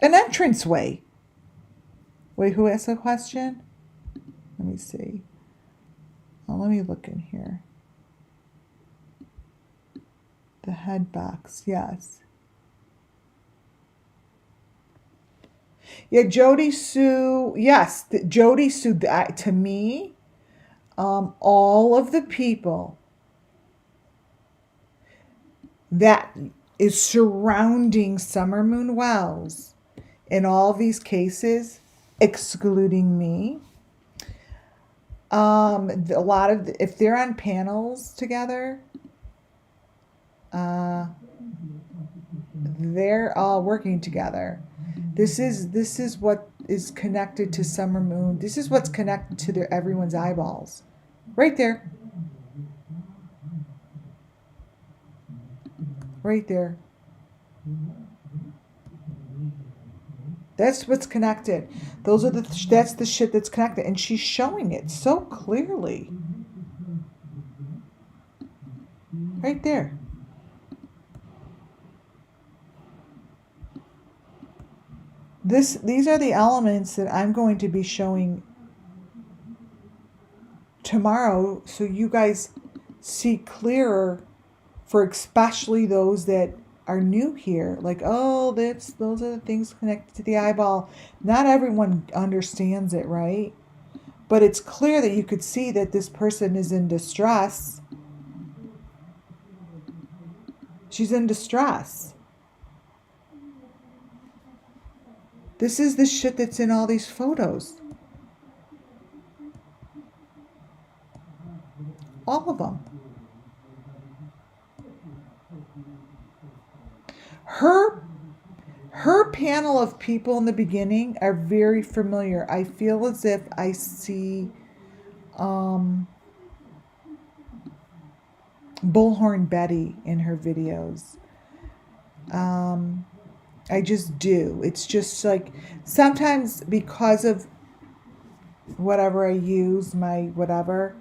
an entranceway. Wait, who asked the question? Let me see. Oh, let me look in here. The head box, yes. Yeah, Jody Sue, yes, Jody Sue, to me, all of the people that is surrounding Summer Moon Wells in all these cases, excluding me, a lot of, if they're on panels together, They're all working together. This is what is connected to Summer Moon. This is what's connected to everyone's eyeballs. Right there. Right there. That's what's connected. That's the shit that's connected, and she's showing it so clearly. Right there. These are the elements that I'm going to be showing tomorrow, so you guys see clearer, for especially those that are new here. Like, oh, those are the things connected to the eyeball. Not everyone understands it, right? But it's clear that you could see that this person is in distress. She's in distress. This is the shit that's in all these photos. All of them. Her panel of people in the beginning are very familiar. I feel as if I see Bullhorn Betty in her videos. I just do. It's just like sometimes because of whatever I use, my whatever,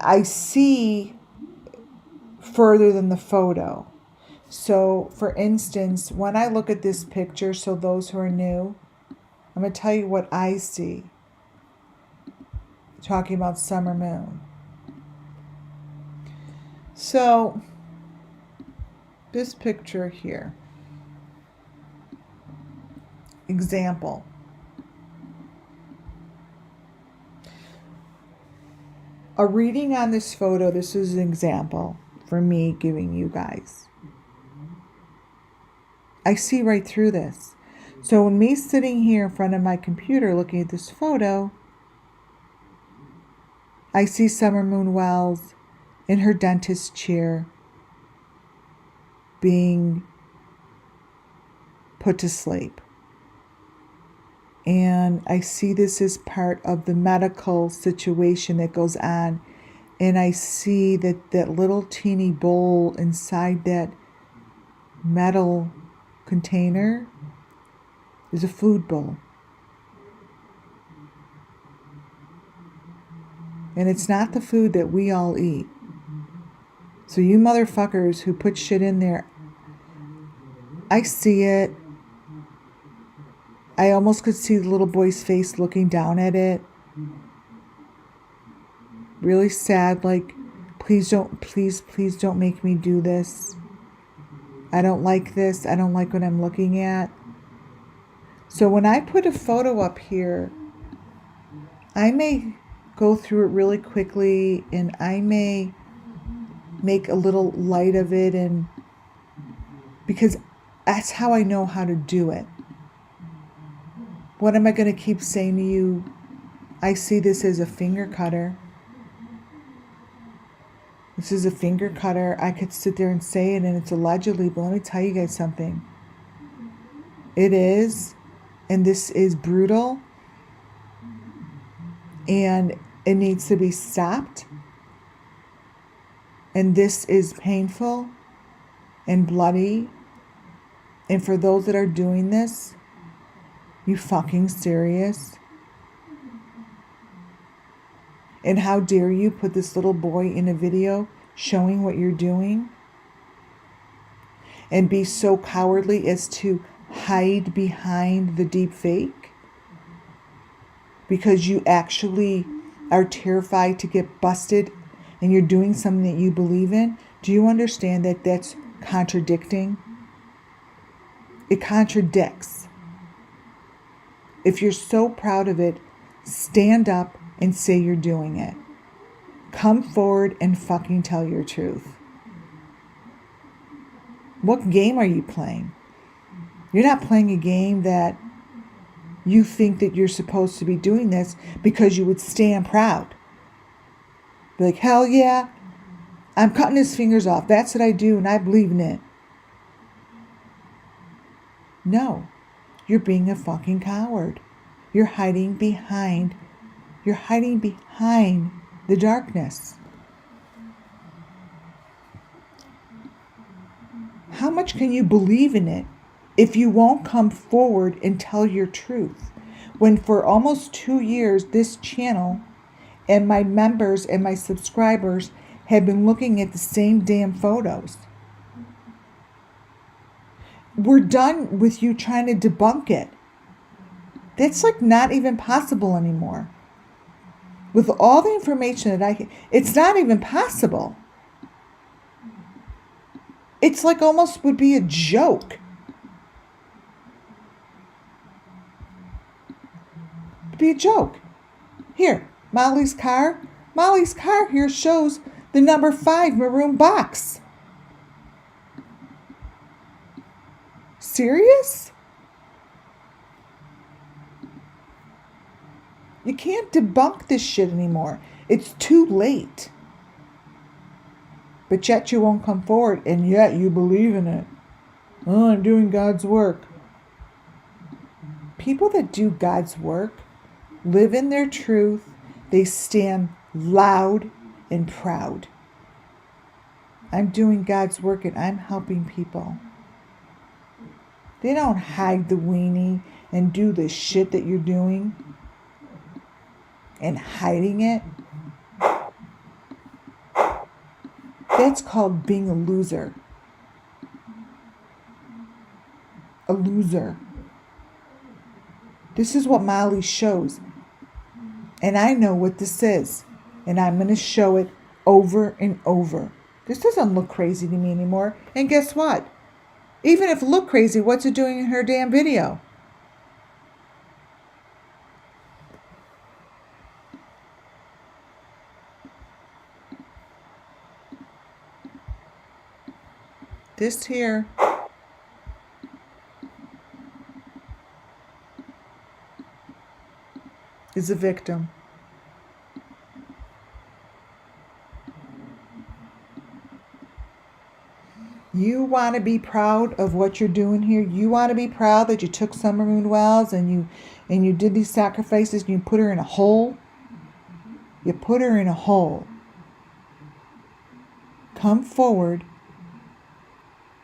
I see further than the photo. So, for instance, when I look at this picture, so those who are new, I'm going to tell you what I see. Talking about Summer Moon. So, this picture here. Example. A reading on this photo, this is an example for me giving you guys. I see right through this. So when me sitting here in front of my computer looking at this photo, I see Summer Moon Wells in her dentist chair being put to sleep. And I see this as part of the medical situation that goes on. And I see that little teeny bowl inside that metal container is a food bowl. And it's not the food that we all eat. So you motherfuckers who put shit in there, I see it. I almost could see the little boy's face looking down at it. Really sad, like, please don't make me do this. I don't like this. I don't like what I'm looking at. So when I put a photo up here, I may go through it really quickly and I may make a little light of it, and because that's how I know how to do it. What am I going to keep saying to you? I see this as a finger cutter. This is a finger cutter. I could sit there and say it and it's allegedly, but let me tell you guys something. It is, and this is brutal, and it needs to be stopped. And this is painful and bloody. And for those that are doing this, you fucking serious? And how dare you put this little boy in a video showing what you're doing? And be so cowardly as to hide behind the deep fake? Because you actually are terrified to get busted and you're doing something that you believe in? Do you understand that that's contradicting? It contradicts. If you're so proud of it, stand up and say you're doing it. Come forward and fucking tell your truth. What game are you playing? You're not playing a game that you think that you're supposed to be doing this because you would stand proud. Be like, hell yeah, I'm cutting his fingers off. That's what I do, and I believe in it. No, you're being a fucking coward. You're hiding behind. You're hiding behind the darkness. How much can you believe in it if you won't come forward and tell your truth? When for almost 2 years, this channel and my members and my subscribers have been looking at the same damn photos. We're done with you trying to debunk it. That's like not even possible anymore. With all the information that it's not even possible. It's like almost would be a joke. It'd be a joke. Here, Molly's car. Molly's car here shows the number 5 maroon box. Serious? You can't debunk this shit anymore. It's too late. But yet you won't come forward, and yet you believe in it. Oh, I'm doing God's work. People that do God's work live in their truth. They stand loud and proud. I'm doing God's work and I'm helping people. They don't hide the weenie and do the shit that you're doing and hiding it. That's called being a loser. A loser. This is what Molly shows. And I know what this is. And I'm going to show it over and over. This doesn't look crazy to me anymore. And guess what? Even if it looked crazy, what's it doing in her damn video? This here is a victim. You want to be proud of what you're doing here. You want to be proud that you took Summer Moon Wells and you did these sacrifices and you put her in a hole. You put her in a hole. Come forward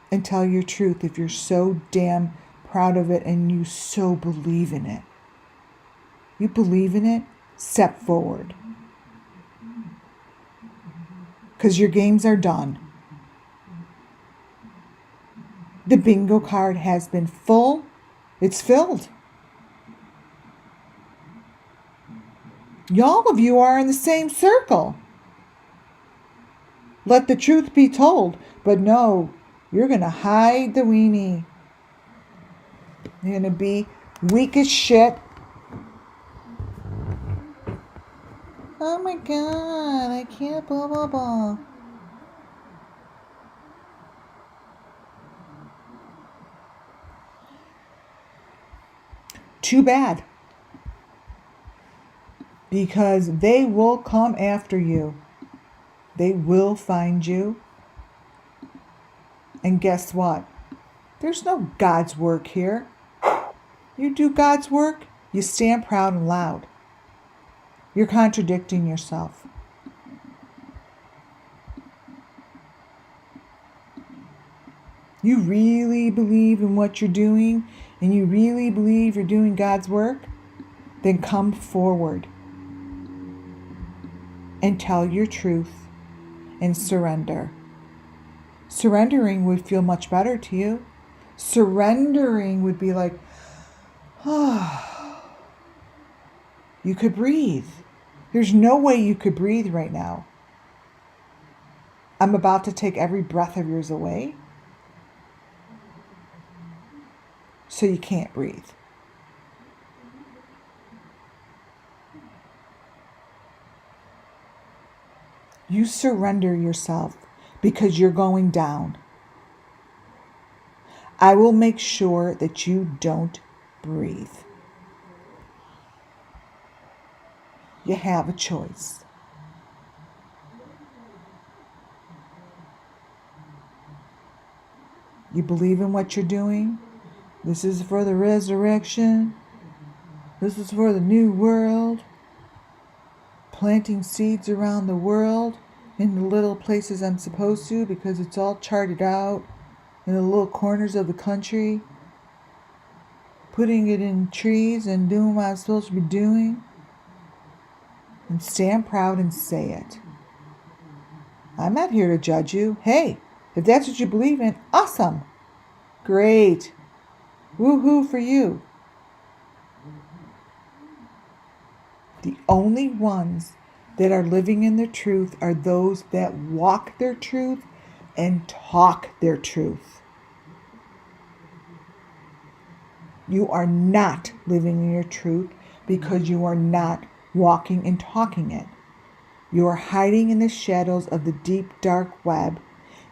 and tell your truth if you're so damn proud of it and you so believe in it. You believe in it, step forward. Because your games are done. The bingo card has been full. It's filled. All of you are in the same circle. Let the truth be told. But no, you're going to hide the weenie. You're going to be weak as shit. Oh my God, I can't blah, blah, blah. Too bad. Because they will come after you. They will find you. And guess what? There's no God's work here. You do God's work, you stand proud and loud. You're contradicting yourself. You really believe in what you're doing and you really believe you're doing God's work? Then come forward and tell your truth and surrender. Surrendering would feel much better to you. Surrendering would be like, oh, you could breathe. There's no way you could breathe right now. I'm about to take every breath of yours away. So you can't breathe. You surrender yourself because you're going down. I will make sure that you don't breathe. You have a choice. You believe in what you're doing. This is for the resurrection. This is for the new world. Planting seeds around the world in the little places I'm supposed to because it's all charted out in the little corners of the country. Putting it in trees and doing what I'm supposed to be doing. And stand proud and say it. I'm not here to judge you. Hey, if that's what you believe in, awesome. Great. Woohoo for you. The only ones that are living in the truth are those that walk their truth and talk their truth. You are not living in your truth because you are not walking and talking it. You are hiding in the shadows of the deep, dark web,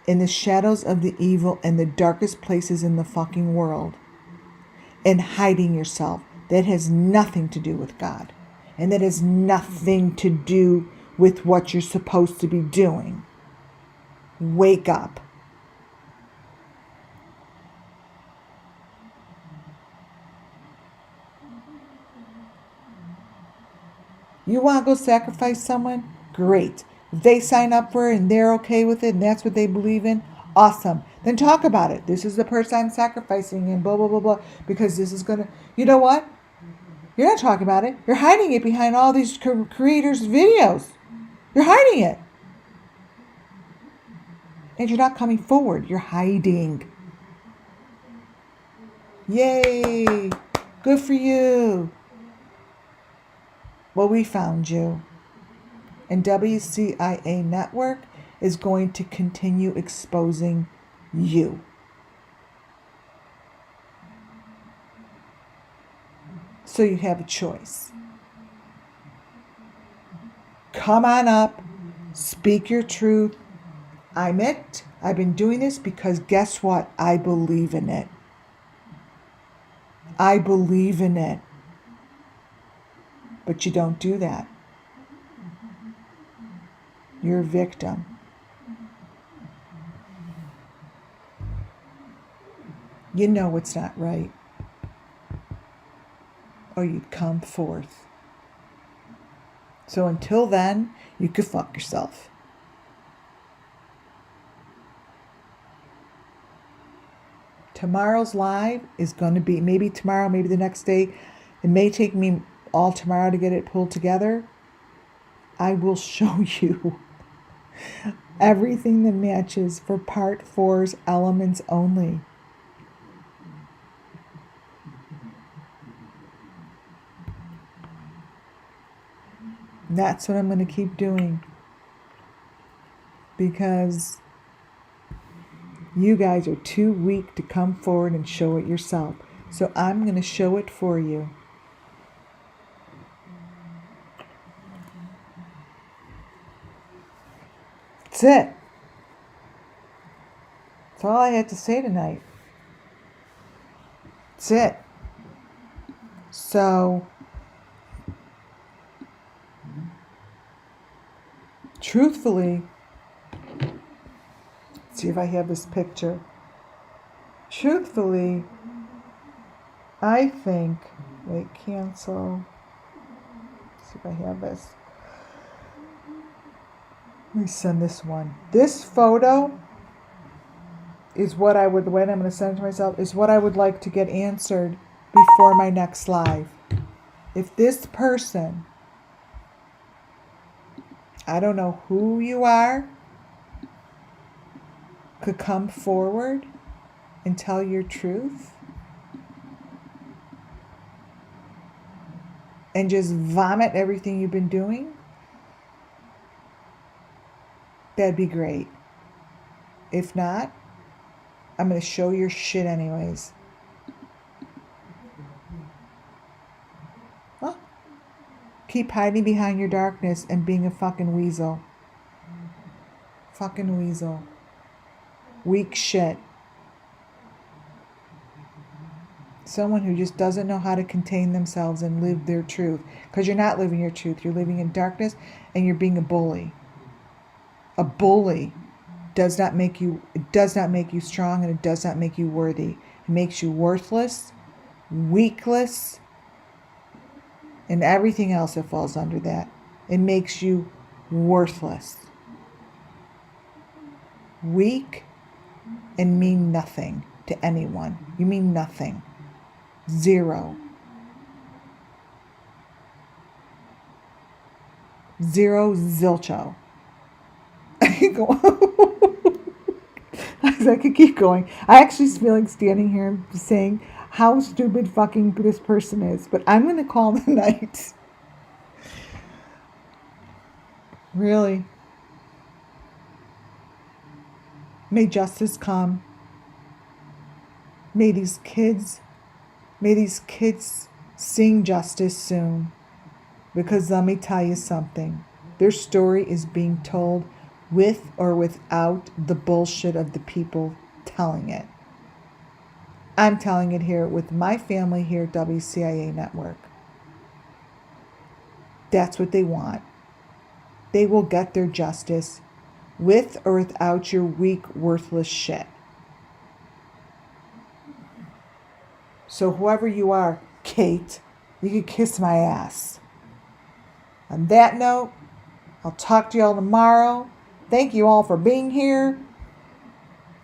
in the shadows of the evil and the darkest places in the fucking world, and hiding yourself. That has nothing to do with God. And that has nothing to do with what you're supposed to be doing. Wake up. You want to go sacrifice someone? Great. If they sign up for it and they're okay with it and that's what they believe in, awesome. Then talk about it. This is the person I'm sacrificing and blah, blah, blah, blah. Because this is going to... You know what? You're not talking about it. You're hiding it behind all these creators' videos. You're hiding it. And you're not coming forward. You're hiding. Yay. Good for you. Well, we found you. And WCIA Network is going to continue exposing you. So you have a choice. Come on up. Speak your truth. I'm it. I've been doing this because guess what? I believe in it. I believe in it. But you don't do that. You're a victim. You know it's not right. Or you'd come forth. So until then, you could fuck yourself. Tomorrow's live is going to be, maybe tomorrow, maybe the next day. It may take me all tomorrow to get it pulled together. I will show you everything that matches for part 4's elements only. That's what I'm going to keep doing. Because you guys are too weak to come forward and show it yourself. So I'm going to show it for you. That's it. That's all I had to say tonight. That's it. So, truthfully, let's see if I have this picture. Truthfully, I think, wait, cancel. Let's see if I have this. Let me send this one. This photo is what I would, when I'm going to send it to myself, is what I would like to get answered before my next live. If this person, I don't know who you are, could come forward and tell your truth and just vomit everything you've been doing, that'd be great. If not, I'm going to show your shit anyways. Huh? Keep hiding behind your darkness and being a fucking weasel. Fucking weasel. Weak shit. Someone who just doesn't know how to contain themselves and live their truth. Because you're not living your truth. You're living in darkness and you're being a bully. A bully. does not make you strong, and it does not make you worthy. It makes you worthless, weakless, and everything else that falls under that. It makes you worthless, weak, and mean nothing to anyone. You mean nothing. Zero. Zero zilcho. I could keep going. I actually feel like standing here and saying how stupid fucking this person is, but I'm going to call the night. Really. May justice come. May these kids sing justice soon. Because let me tell you something. Their story is being told with or without the bullshit of the people telling it. I'm telling it here with my family here at WCIA Network. That's what they want. They will get their justice with or without your weak, worthless shit. So whoever you are, Kate, you can kiss my ass. On that note, I'll talk to you all tomorrow. Thank you all for being here.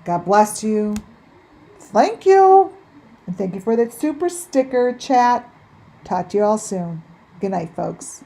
God bless you. Thank you. And thank you for that super sticker chat. Talk to you all soon. Good night, folks.